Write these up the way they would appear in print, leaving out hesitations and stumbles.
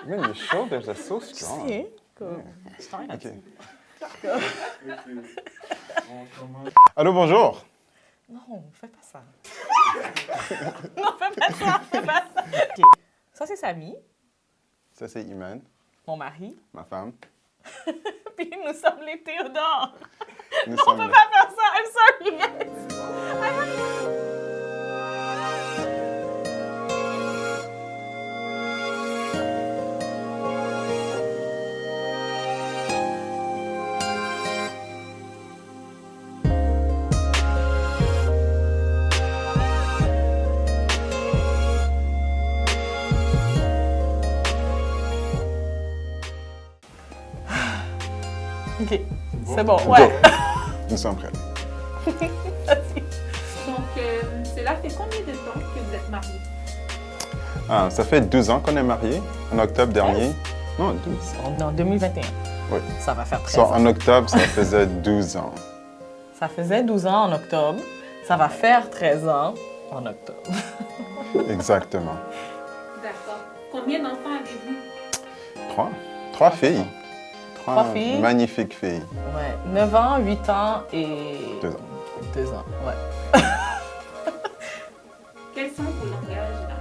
Man, your shoulders are so strong. Si, comme, je travaille OK. là-dessus. Allô, bonjour. Non, fais pas ça. Non, fais pas ça, fais pas ça. OK. Ça, c'est Samy, Ça, c'est Iman, mon mari. ma femme. Puis nous sommes les Théodore. Nous On sommes peut là. pas faire ça. I'm sorry, guys. OK. C'est bon, ouais. Go. Nous sommes prêts. Vas-y. Donc, cela fait combien de temps que vous êtes mariés? Ah, ça fait 12 ans qu'on est mariés, en octobre dernier. Non, 12. On est en 2021. Oui. Ça va faire 13 So, ans. en octobre, ça faisait 12 ans. Ça faisait 12 ans en octobre. Ça va faire 13 ans en octobre. Exactement. D'accord. Combien d'enfants avez-vous? 3. 3 filles. Trois filles. Magnifiques filles. Ouais. 9 ans, 8 ans et... 2 ans. 2 ans, ouais. Quels sont vos langages d'amour?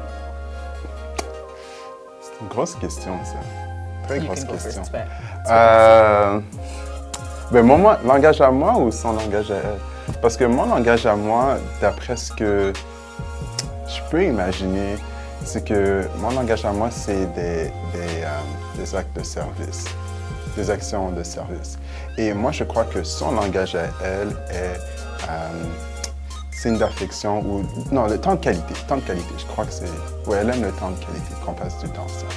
C'est une grosse question, ça. Très You grosse can go question. first, super. Ben moi, langage à moi ou son langage à elle? Parce que mon langage à moi, d'après ce que je peux imaginer, c'est que mon langage à moi, c'est des actes de service, des actions de service. Et moi, je crois que son langage à elle est signe d'affection ou... Non, le temps de qualité. Temps de qualité, je crois que c'est... Oui, elle aime le temps de qualité, qu'on passe du temps ensemble.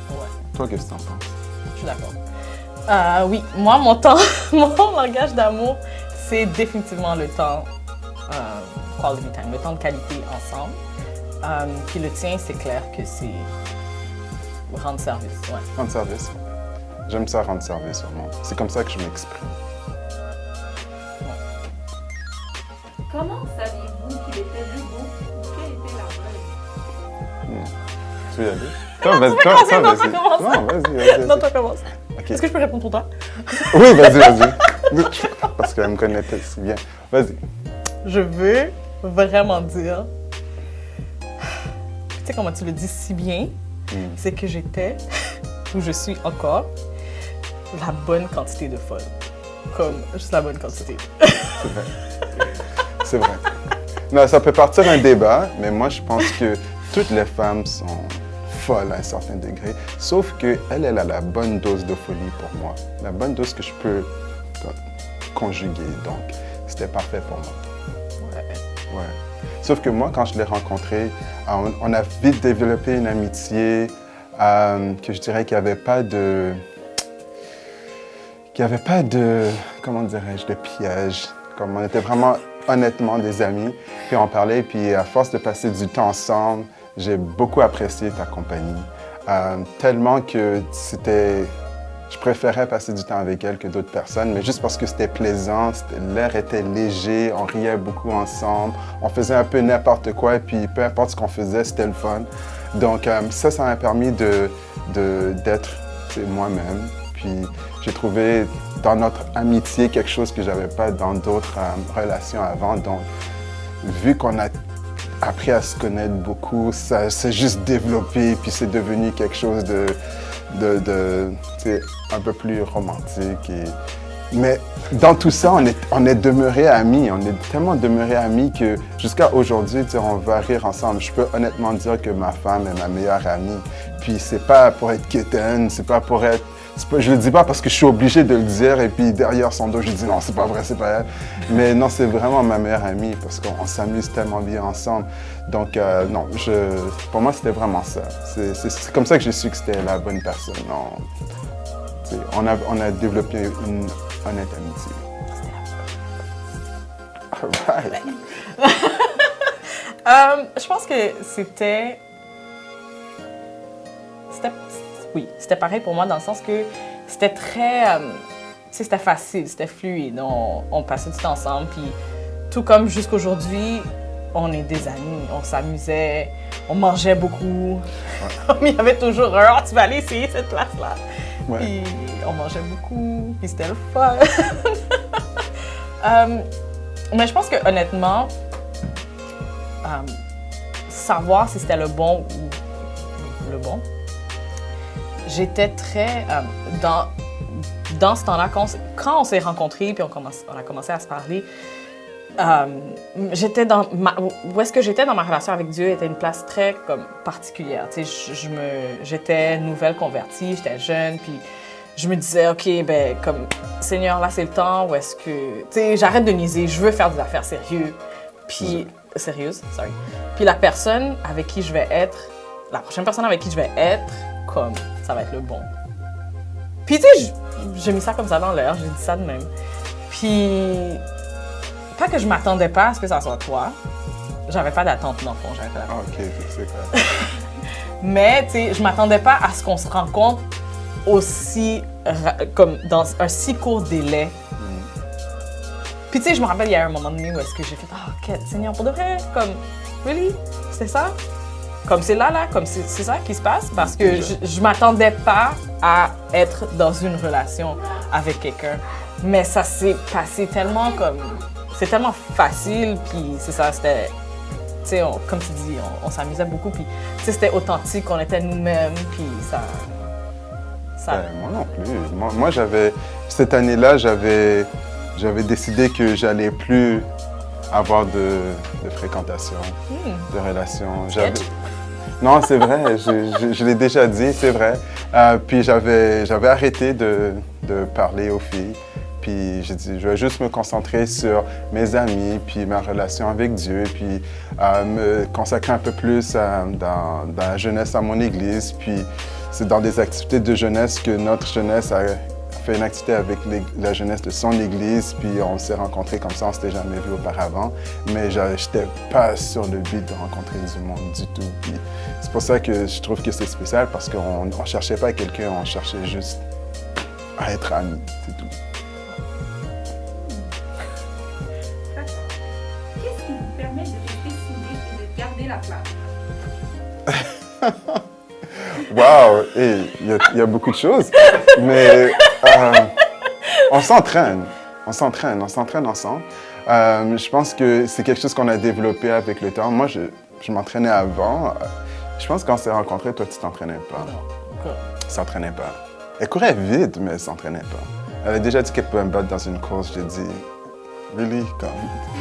Ouais, Toi, qu'est-ce que tu en penses? je suis d'accord. Oui, moi, mon temps, mon langage d'amour, c'est définitivement le temps quality time, le temps de qualité ensemble. Puis le tien, c'est clair que c'est rendre service, ouais. Rendre service. J'aime ça, rendre service au monde. C'est comme ça que je m'exprime. Comment saviez-vous qu'il était le bon ou quelle était la bonne? Tu veux y aller? Toi, vas-y. commencer, non, toi, commence. Non, vas-y. Non, toi, commence. OK. Est-ce que je peux répondre pour toi? Oui, vas-y. Parce qu'elle me connaît si bien. Vas-y. Je veux vraiment dire, tu sais comment tu le dis si bien, c'est que j'étais, ou je suis encore, la bonne quantité de folle. Comme, juste la bonne quantité. C'est vrai. C'est vrai. Non, ça peut partir d'un débat, mais moi, je pense que toutes les femmes sont folles à un certain degré, sauf qu'elle a la bonne dose de folie pour moi. La bonne dose que je peux conjuguer. Donc, c'était parfait pour moi. Ouais. Ouais. Sauf que moi, quand je l'ai rencontré, on a vite développé une amitié que je dirais qu'il n'y avait pas de... comment dirais-je, de piège. Comme on était vraiment honnêtement des amis. Puis on parlait, puis à force de passer du temps ensemble, j'ai beaucoup apprécié ta compagnie. Tellement que je préférais passer du temps avec elle que d'autres personnes, mais juste parce que c'était plaisant, l'air était léger, on riait beaucoup ensemble, on faisait un peu n'importe quoi, et puis peu importe ce qu'on faisait, c'était le fun. Donc ça m'a permis d'être moi-même. Puis j'ai trouvé dans notre amitié quelque chose que j'avais pas dans d'autres relations avant. Donc, vu qu'on a appris à se connaître beaucoup, ça s'est juste développé, puis c'est devenu quelque chose de un peu plus romantique. Mais dans tout ça, on est demeurés amis. On est tellement demeurés amis que jusqu'à aujourd'hui, on va rire ensemble. Je peux honnêtement dire que ma femme est ma meilleure amie. Puis c'est pas pour être quétaine, c'est pas pour être... Je le dis pas parce que je suis obligé de le dire et puis derrière son dos, je dis non, c'est pas vrai, c'est pas elle. Mais non, c'est vraiment ma meilleure amie parce qu'on s'amuse tellement bien ensemble. Donc non, pour moi, c'était vraiment ça. C'est comme ça que j'ai su que c'était la bonne personne. Non, on a développé une honnête amitié. All right. Je pense que c'était pareil pour moi dans le sens que c'était très, c'était facile, c'était fluide. On passait du temps ensemble, puis tout comme jusqu'aujourd'hui, on est des amis, on s'amusait, on mangeait beaucoup. Il y avait toujours un « Ah, tu vas aller essayer cette place-là ». Ouais. Puis on mangeait beaucoup, puis c'était le fun. Mais je pense que honnêtement, savoir si c'était le bon ou le bon, j'étais très dans ce temps-là, quand on s'est rencontrés puis on a commencé à se parler, où est-ce que j'étais dans ma relation avec Dieu était une place très comme particulière. Tu sais, j'étais nouvelle convertie, j'étais jeune, puis je me disais, OK, ben comme Seigneur, là c'est le temps où est-ce que, tu sais, j'arrête de niaiser, je veux faire des affaires sérieuses. Puis Puis la personne avec qui je vais être, la prochaine personne avec qui je vais être, comme ça va être le bon. Puis tu sais, j'ai mis ça comme ça dans l'air, j'ai dit ça de même. Puis pas que je m'attendais pas à ce que ça soit toi. J'avais pas d'attente dans le fond, j'avais pas d'attente. OK, c'est clair. Mais tu sais, je m'attendais pas à ce qu'on se rencontre aussi comme dans un si court délai. Puis tu sais, je me rappelle, il y a un moment donné où est-ce que j'ai fait « Ah, oh, Seigneur, pour de vrai, comme, really? C'est ça? Comme c'est là, comme c'est ça qui se passe? » Parce que je m'attendais pas à être dans une relation avec quelqu'un. Mais ça s'est passé tellement comme... C'est tellement facile, puis c'est ça, c'était... Tu sais, comme tu dis, on s'amusait beaucoup, puis tu sais, c'était authentique, on était nous-mêmes, puis ça... Moi non plus. Moi cette année-là, j'avais décidé que j'allais plus avoir de fréquentation, de relation. Non, c'est vrai, je l'ai déjà dit, c'est vrai. Puis j'avais arrêté de parler aux filles. Puis j'ai dit, je vais juste me concentrer sur mes amis, puis ma relation avec Dieu, puis me consacrer un peu plus dans la jeunesse à mon église. Puis c'est dans des activités de jeunesse que notre jeunesse a fait une activité avec la jeunesse de son église, puis on s'est rencontrés comme ça, on ne s'était jamais vu auparavant. Mais je n'étais pas sur le but de rencontrer du monde du tout. Puis c'est pour ça que je trouve que c'est spécial, parce qu'on ne cherchait pas quelqu'un, on cherchait juste à être amis, c'est tout. Qu'est-ce qui vous permet de rester soudés et de garder la place? Wow! Il y a beaucoup de choses, mais on s'entraîne ensemble. Je pense que c'est quelque chose qu'on a développé avec le temps. Moi, je m'entraînais avant. Je pense que quand on s'est rencontrés, toi, tu t'entraînais pas. Non. Elle s'entraînait pas. Elle courait vite, mais elle s'entraînait pas. Elle a déjà dit qu'elle pouvait me battre dans une course. J'ai dit, really?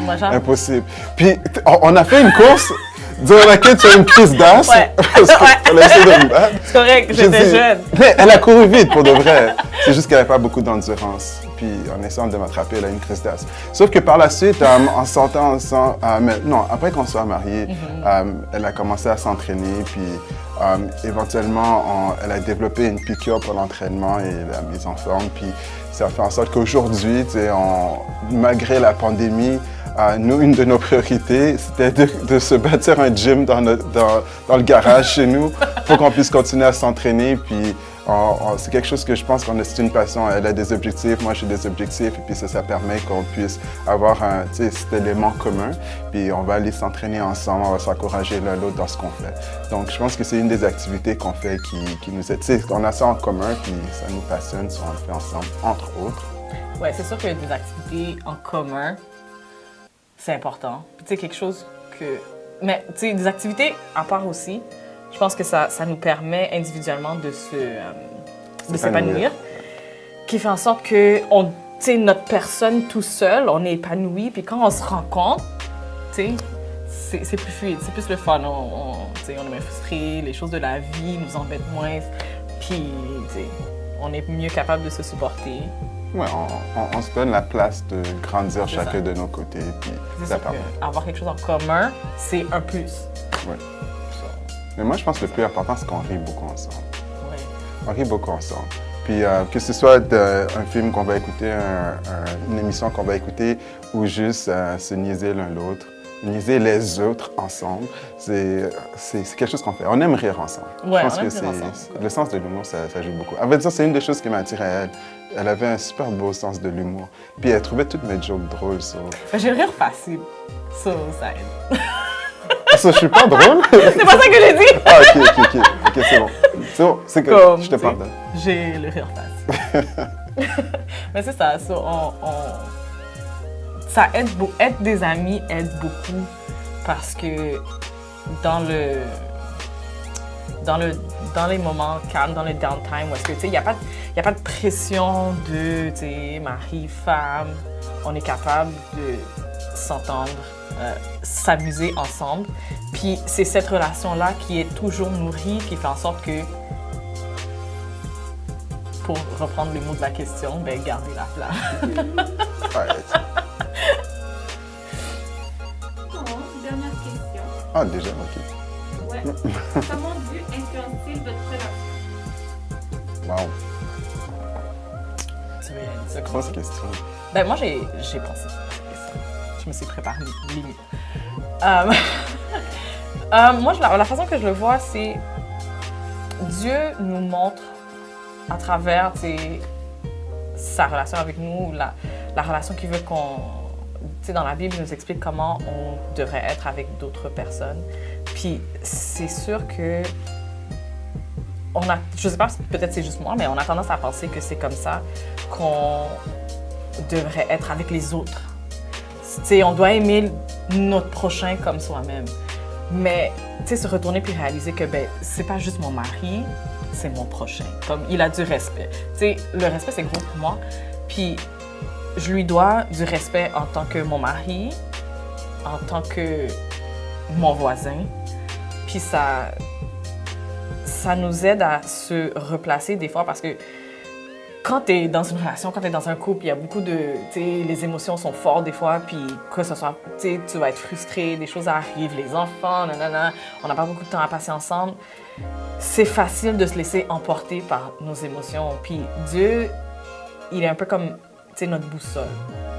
Moi, impossible. Puis, on a fait une course durant laquelle tu as une crise d'as. Ouais. Parce qu'elle a essayé de me battre. C'est correct, j'étais jeune. Mais elle a couru vite, pour de vrai. C'est juste qu'elle n'avait pas beaucoup d'endurance. Puis, en essayant de m'attraper, elle a une crise d'as. Sauf que par la suite, en sortant ensemble, après qu'on soit mariés, elle a commencé à s'entraîner. Puis, éventuellement, elle a développé une piqûre pour l'entraînement et la mise en forme. Puis, ça fait en sorte qu'aujourd'hui, malgré la pandémie, nous, une de nos priorités, c'était de se bâtir un gym dans le garage chez nous pour qu'on puisse continuer à s'entraîner. Puis c'est quelque chose que je pense c'est une passion. Elle a des objectifs, moi j'ai des objectifs. Et puis ça permet qu'on puisse avoir cet élément commun. Puis on va aller s'entraîner ensemble, on va s'encourager l'un l'autre dans ce qu'on fait. Donc je pense que c'est une des activités qu'on fait qui nous aide. On a ça en commun, puis ça nous passionne, on le fait ensemble, entre autres. Oui, c'est sûr que des activités en commun, c'est important. Puis tu sais, quelque chose que... Mais tu sais, des activités à part aussi, je pense que ça nous permet individuellement de s'épanouir. Qui fait en sorte que notre personne tout seul, on est épanoui. Puis quand on se rencontre, tu sais, c'est plus fluide, c'est plus le fun. On est moins frustré, les choses de la vie nous embêtent moins. Puis tu sais, on est mieux capable de se supporter. Oui, on se donne la place de grandir chacun de nos côtés. C'est sûr qu'avoir quelque chose en commun, c'est un plus. Oui. Mais moi, je pense que le plus important, c'est qu'on rit beaucoup ensemble. Oui. On rit beaucoup ensemble. Puis que ce soit un film qu'on va écouter, une émission qu'on va écouter, ou juste se niaiser l'un l'autre, niaiser les autres ensemble, c'est quelque chose qu'on fait. On aime rire ensemble. Ouais, Je pense on aime que rire ensemble. le sens de l'humour, ça joue beaucoup. À vrai dire, c'est une des choses qui m'a attiré à elle. Elle avait un super beau sens de l'humour. Puis elle trouvait toutes mes jokes drôles. J'ai le rire facile. Ça aide. Ça, je suis pas drôle? C'est pas ça que j'ai dit! Ah, ok, c'est bon. C'est bon, c'est que Comme, je te tu sais, pardonne. J'ai le rire facile. Mais c'est ça, ça aide beaucoup. Être des amis aide beaucoup parce que dans les moments calmes, dans le downtime, où est-ce que, tu sais, il n'y a pas de pression de, tu sais, mari, femme. On est capable de s'entendre, s'amuser ensemble. Puis c'est cette relation-là qui est toujours nourrie, qui fait en sorte que, pour reprendre les mots de la question, ben garder la flamme. Arrête. Oh, dernière question. Ah, déjà, ok. Ouais. Comment Dieu influence-t-il votre relation? Wow. Tu veux dire ça Grosse question. Ben moi, j'ai pensé à cette question. Je me suis préparée, limite. Moi, la façon que je le vois, c'est Dieu nous montre à travers sa relation avec nous, la relation qu'il veut qu'on... Tu sais, dans la Bible, il nous explique comment on devrait être avec d'autres personnes. Puis c'est sûr que... je sais pas, peut-être c'est juste moi, mais on a tendance à penser que c'est comme ça qu'on devrait être avec les autres. Tu sais, on doit aimer notre prochain comme soi-même. Mais, tu sais, se retourner puis réaliser que, ben, c'est pas juste mon mari, c'est mon prochain. Comme, il a du respect. Tu sais, le respect, c'est gros pour moi. Puis, je lui dois du respect en tant que mon mari, en tant que mon voisin. Puis, ça nous aide à se replacer des fois parce que quand tu es dans une relation, quand tu es dans un couple, il y a beaucoup de... Tu sais, les émotions sont fortes des fois, puis que ce soit... Tu sais, tu vas être frustré, des choses arrivent, les enfants, nanana, on n'a pas beaucoup de temps à passer ensemble. C'est facile de se laisser emporter par nos émotions. Puis Dieu, il est un peu comme, tu sais, notre boussole.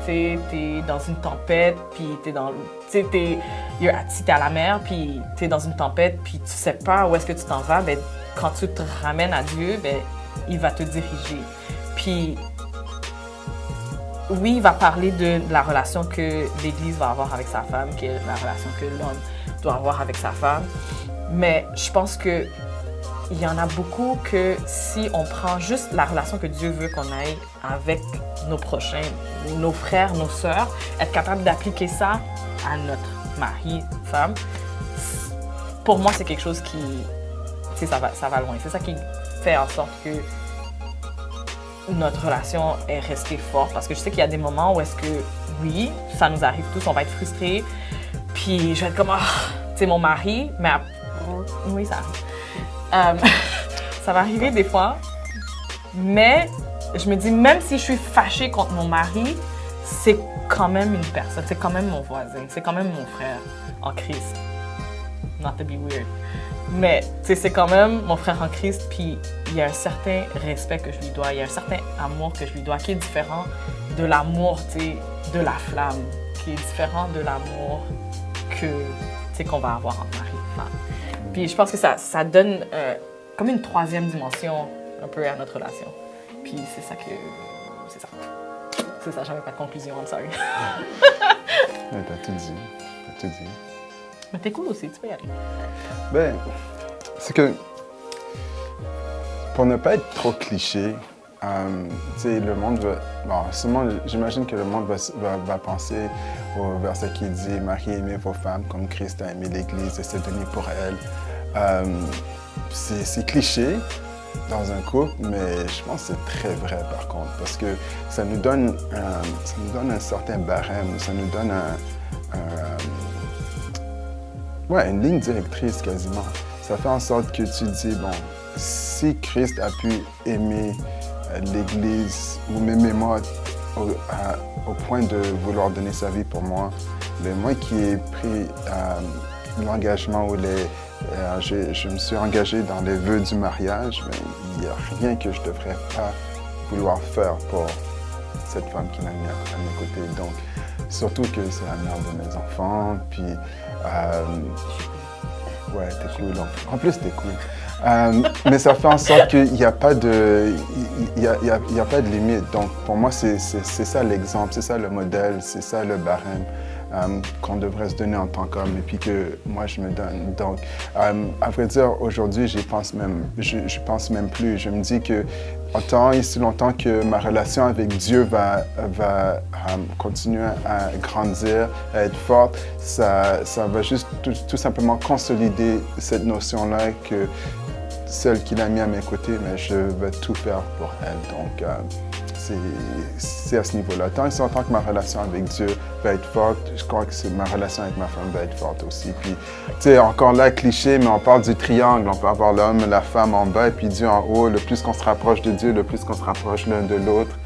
Tu sais, t'es dans une tempête, puis t'es dans... Tu sais, t'es à la mer, puis t'es dans une tempête, puis tu sais pas où est-ce que tu t'en vas. Ben, quand tu te ramènes à Dieu, ben, il va te diriger. Puis, oui, il va parler de la relation que l'Église va avoir avec sa femme, qui est la relation que l'homme doit avoir avec sa femme. Mais je pense qu'il y en a beaucoup que si on prend juste la relation que Dieu veut qu'on ait avec nos prochains, nos frères, nos sœurs, être capable d'appliquer ça à notre mari, femme, pour moi, c'est quelque chose qui, tu sais, ça va loin. C'est ça qui fait en sorte que notre relation est restée forte. Parce que je sais qu'il y a des moments où est-ce que, oui, ça nous arrive tous, on va être frustrés. Puis je vais être comme, tu sais, mon mari, mais oui, ça arrive. Ça va arriver des fois. Mais je me dis, même si je suis fâchée contre mon mari, c'est quand même une personne, c'est quand même mon voisin, c'est quand même mon frère en Christ. Not to be weird. Mais, tu sais, c'est quand même mon frère en Christ, puis il y a un certain respect que je lui dois, il y a un certain amour que je lui dois, qui est différent de l'amour, tu sais, de la flamme, qui est différent de l'amour que, tu sais, qu'on va avoir entre mari et femme. Puis je pense que ça donne comme une troisième dimension un peu à notre relation. Puis c'est ça que... c'est ça. C'est ça, j'avais pas de conclusion, I'm sorry. Ouais, t'as tout dit. T'as tout dit. Mais t'es cool aussi, tu peux y aller. Ben, c'est que pour ne pas être trop cliché, tu sais, le monde va... Bon, sûrement, j'imagine que le monde va penser au verset qui dit « Marie, aimez vos femmes comme Christ a aimé l'Église et s'est donné pour elle. C'est cliché dans un couple, mais je pense que c'est très vrai par contre, parce que ça nous donne un certain barème, ça nous donne une ligne directrice quasiment. Ça fait en sorte que tu dis, bon, si Christ a pu aimer l'Église ou m'aimer moi au point de vouloir donner sa vie pour moi, ben moi qui ai pris l'engagement ou je me suis engagé dans les vœux du mariage, ben, il n'y a rien que je ne devrais pas vouloir faire pour cette femme qui m'a mis à mes côtés. Donc, surtout que c'est la mère de mes enfants, puis ouais, t'es cool. En plus, t'es cool. Mais ça fait en sorte qu'il n'y a pas de, il y a pas de limite. Donc, pour moi, c'est ça l'exemple, c'est ça le modèle, c'est ça le barème qu'on devrait se donner en tant qu'homme et puis que moi, je me donne. Donc, à vrai dire, aujourd'hui, je pense même plus. Je me dis que autant et si longtemps que ma relation avec Dieu va continuer à grandir, à être forte, ça va juste tout simplement consolider cette notion-là que celle qu'il a mis à mes côtés, mais je vais tout faire pour elle. Donc, c'est à ce niveau-là. Tant et si longtemps que ma relation avec Dieu va être forte, je crois que ma relation avec ma femme va être forte aussi. Puis, tu sais, encore là, cliché, mais on parle du triangle. On peut avoir l'homme, la femme en bas et puis Dieu en haut. Le plus qu'on se rapproche de Dieu, le plus qu'on se rapproche l'un de l'autre.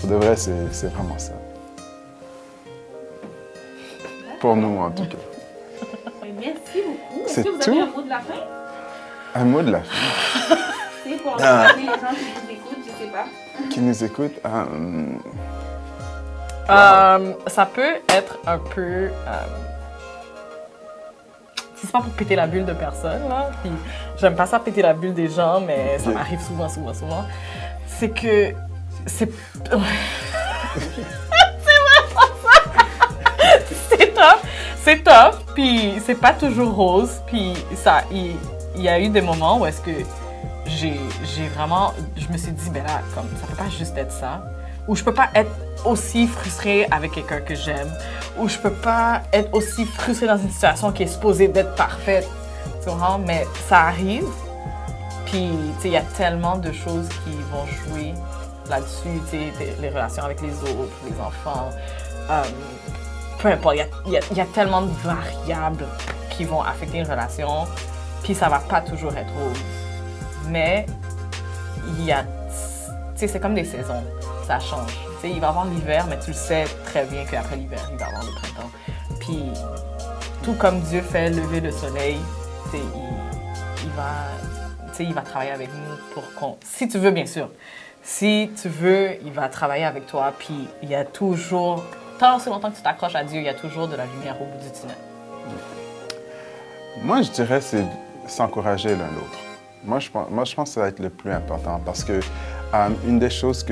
Pour de vrai, c'est vraiment ça. Pour nous, en tout cas. Merci beaucoup. C'est Est-ce que vous tout? avez un mot de la fin? Un mot de la fin. C'est pour encourager les gens qui vous écoutent, je sais pas. Qui nous écoute? Ça peut être un peu... si c'est pas pour péter la bulle de personne, là, puis j'aime pas ça péter la bulle des gens, mais ça m'arrive souvent. C'est que... C'est vraiment ça! C'est tough, puis c'est pas toujours rose, puis ça... Il y a eu des moments où est-ce que j'ai vraiment... Je me suis dit, ben là, comme, ça peut pas juste être ça. Ou je peux pas être aussi frustrée avec quelqu'un que j'aime. Ou je peux pas être aussi frustrée dans une situation qui est supposée d'être parfaite. Tu vois? Mais ça arrive. Puis, tu sais, il y a tellement de choses qui vont jouer là-dessus. Tu sais, les relations avec les autres, les enfants. Peu importe, il y a tellement de variables qui vont affecter une relation. Puis ça va pas toujours être rose. Mais il y a... Tu sais, c'est comme des saisons. Ça change. Tu sais, il va y avoir l'hiver, mais tu le sais très bien qu'après l'hiver, il va y avoir le printemps. Puis, tout comme Dieu fait lever le soleil, tu sais, il va travailler avec nous pour qu'on... Si tu veux, bien sûr. Si tu veux, il va travailler avec toi. Puis, il y a toujours... Tant aussi longtemps que tu t'accroches à Dieu, il y a toujours de la lumière au bout du tunnel. Moi, je dirais c'est s'encourager l'un l'autre. Moi, je pense que ça va être le plus important parce que une des choses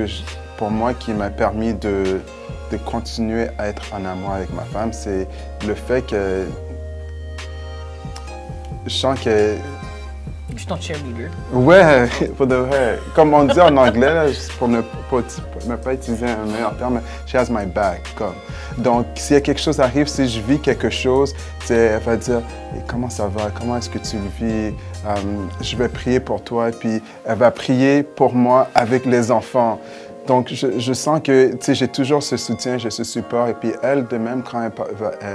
pour moi qui m'a permis de continuer à être en amour avec ma femme, c'est le fait que je sens que... Je suis ton cheerleader. Ouais, pour de vrai. Comme on dit en anglais, là, pour ne pas utiliser un meilleur terme, she has my back. Comme. Donc, s'il y a quelque chose qui arrive, si je vis quelque chose, elle va dire comment ça va, comment est-ce que tu le vis, je vais prier pour toi, puis elle va prier pour moi avec les enfants. Donc, je sens que j'ai toujours ce soutien, j'ai ce support. Et puis, elle, de même, quand elle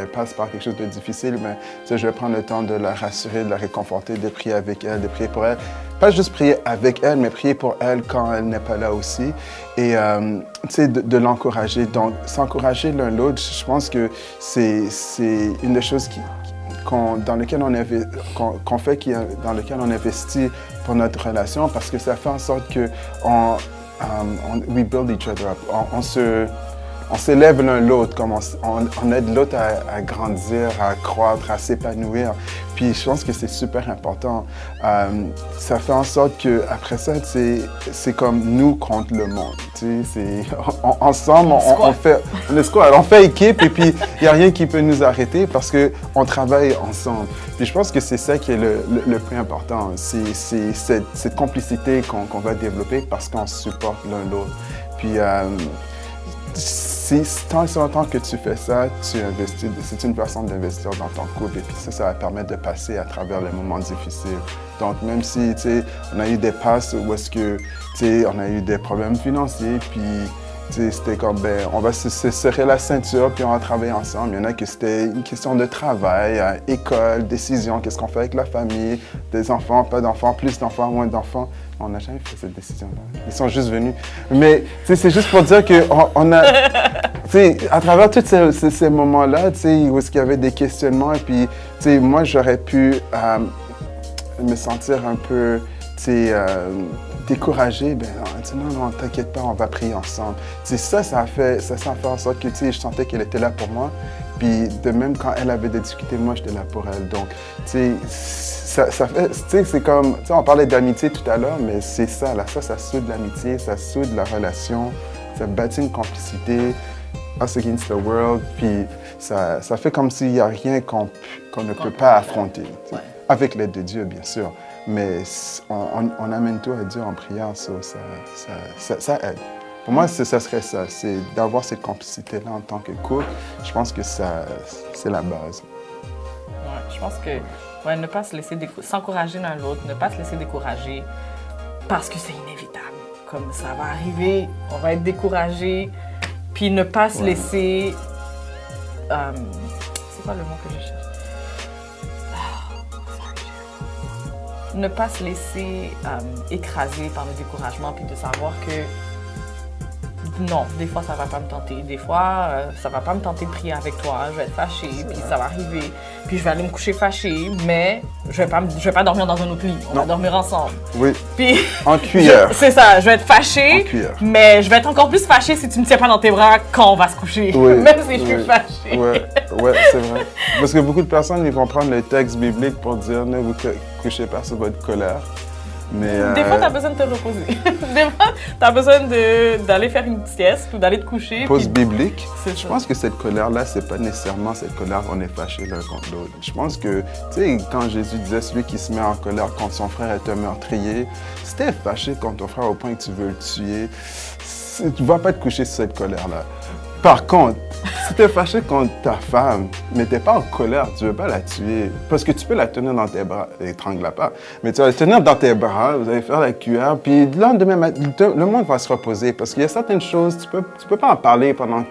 passe par quelque chose de difficile, ben, je vais prendre le temps de la rassurer, de la réconforter, de prier avec elle, de prier pour elle. Pas juste prier avec elle, mais prier pour elle quand elle n'est pas là aussi. Et de l'encourager. Donc, s'encourager l'un l'autre, je pense que c'est une des choses dans lequel on investit pour notre relation, parce que ça fait en sorte que we build each other up. On s'élève l'un l'autre, comme on aide l'autre à grandir, à croître, à s'épanouir. Puis je pense que c'est super important. Ça fait en sorte qu'après ça, c'est comme nous contre le monde. Ensemble, on fait équipe et puis il n'y a rien qui peut nous arrêter parce qu'on travaille ensemble. Puis je pense que c'est ça qui est le plus important. C'est cette complicité qu'on va développer parce qu'on se supporte l'un l'autre. Puis tant et si longtemps que tu fais ça, tu investis, c'est une façon d'investir dans ton couple et puis ça va permettre de passer à travers les moments difficiles. Donc même si, on a eu des passes où est-ce que, on a eu des problèmes financiers, puis c'était comme, on va se serrer la ceinture puis on va travailler ensemble. Il y en a que c'était une question de travail, école, décision, qu'est-ce qu'on fait avec la famille, des enfants, pas d'enfants, plus d'enfants, moins d'enfants. On n'a jamais fait cette décision-là. Ils sont juste venus. Mais c'est juste pour dire qu'on a, à travers tous ces moments-là, où est-ce qu'il y avait des questionnements, et puis moi, j'aurais pu me sentir un peu, tu es découragé, ben elle dit non, non, t'inquiète pas, on va prier ensemble. Tu sais, ça a fait en sorte que, tu sais, je sentais qu'elle était là pour moi. Puis de même, quand elle avait des difficultés, moi, j'étais là pour elle. Donc, tu sais, ça fait, tu sais, c'est comme, tu sais, on parlait d'amitié tout à l'heure, mais c'est ça, là, ça soude l'amitié, ça soude la relation, ça bâtit une complicité, us against the world, puis ça fait comme s'il n'y a rien qu'on ne peut pas affronter. Ouais. Avec l'aide de Dieu, bien sûr. Mais on amène tout à Dieu en priant, ça aide. Pour moi, ça serait ça, c'est d'avoir cette complicité-là en tant que couple. Je pense que c'est la base. Ouais, je pense que ne pas se laisser s'encourager l'un l'autre, ne pas se laisser décourager parce que c'est inévitable. Comme ça va arriver, on va être découragé, puis ne pas se laisser... c'est quoi le mot que je cherche? Ne pas se laisser écraser par le découragement, puis de savoir que non, des fois ça va pas me tenter, des fois ça va pas me tenter de prier avec toi, je vais être fâchée, puis ça va arriver, puis je vais aller me coucher fâchée, mais je vais pas dormir dans un autre lit, on va dormir ensemble. Oui. Puis en cuillère. C'est ça, je vais être fâchée, mais je vais être encore plus fâchée si tu me tiens pas dans tes bras quand on va se coucher, même si je suis fâchée. Ouais, c'est vrai. Parce que beaucoup de personnes ils vont prendre le texte biblique pour dire ne vous couchez pas sur votre colère. Mais, des fois, tu as besoin de te reposer. Des fois, tu as besoin d'aller faire une sieste ou d'aller te coucher. Pause biblique. Je pense que cette colère-là, c'est pas nécessairement cette colère on est fâché l'un contre l'autre. Je pense que, tu sais, quand Jésus disait celui qui se met en colère quand son frère est un meurtrier, si t'es fâché contre ton frère au point que tu veux le tuer, tu vas pas te coucher sur cette colère-là. Par contre, si tu es fâché contre ta femme, mais tu n'es pas en colère, tu ne veux pas la tuer, parce que tu peux la tenir dans tes bras, étrangle-la pas, mais tu vas la tenir dans tes bras, vous allez faire la cuillère, puis le lendemain, le monde va se reposer, parce qu'il y a certaines choses, tu peux pas en parler pendant que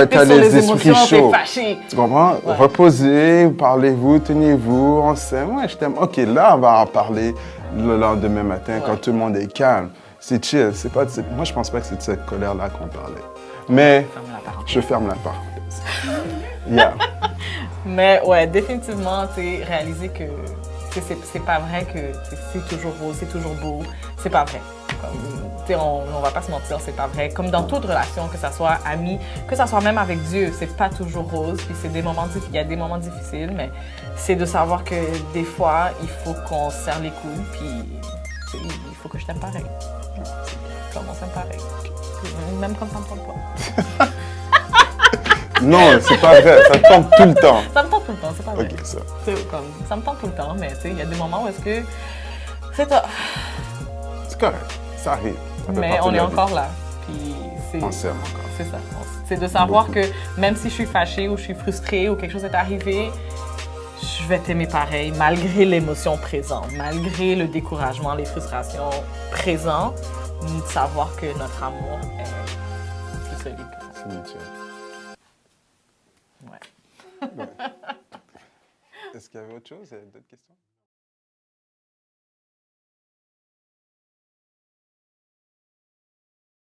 tu es sur les émotions, tu es fâché. Tu comprends? Ouais. Reposez, parlez-vous, tenez-vous, on s'aime, ouais, je t'aime. OK, là, on va en parler le lendemain matin, quand tout le monde est calme. C'est chill, moi, je pense pas que c'est de cette colère-là qu'on parlait. Mais je ferme la parenthèse. Yeah. Mais ouais, définitivement, réaliser que c'est pas vrai que c'est toujours rose, c'est toujours beau. C'est pas vrai. On va pas se mentir, c'est pas vrai. Comme dans toute relation, que ça soit ami, que ça soit même avec Dieu, c'est pas toujours rose. Puis il y a des moments difficiles, mais c'est de savoir que des fois, il faut qu'on se serre les coudes, puis il faut que je t'aime pareil. Comme on s'aime pareil. Même comme ça me tente pas. Non, c'est pas vrai. Ça me tente tout le temps. Ça me tente tout le temps, c'est pas vrai. OK, ça. Ça me tente tout le temps, mais il y a des moments où est-ce que c'est tough. C'est correct. Ça arrive. Mais on est encore là. Puis on s'aime encore. C'est ça. C'est de savoir que même si je suis fâchée ou je suis frustrée ou quelque chose est arrivé, je vais t'aimer pareil, malgré l'émotion présente, malgré le découragement, les frustrations présentes. De savoir que notre amour est plus solide que ça. C'est mutuel. Ouais. Est-ce qu'il y avait autre chose? D'autres questions?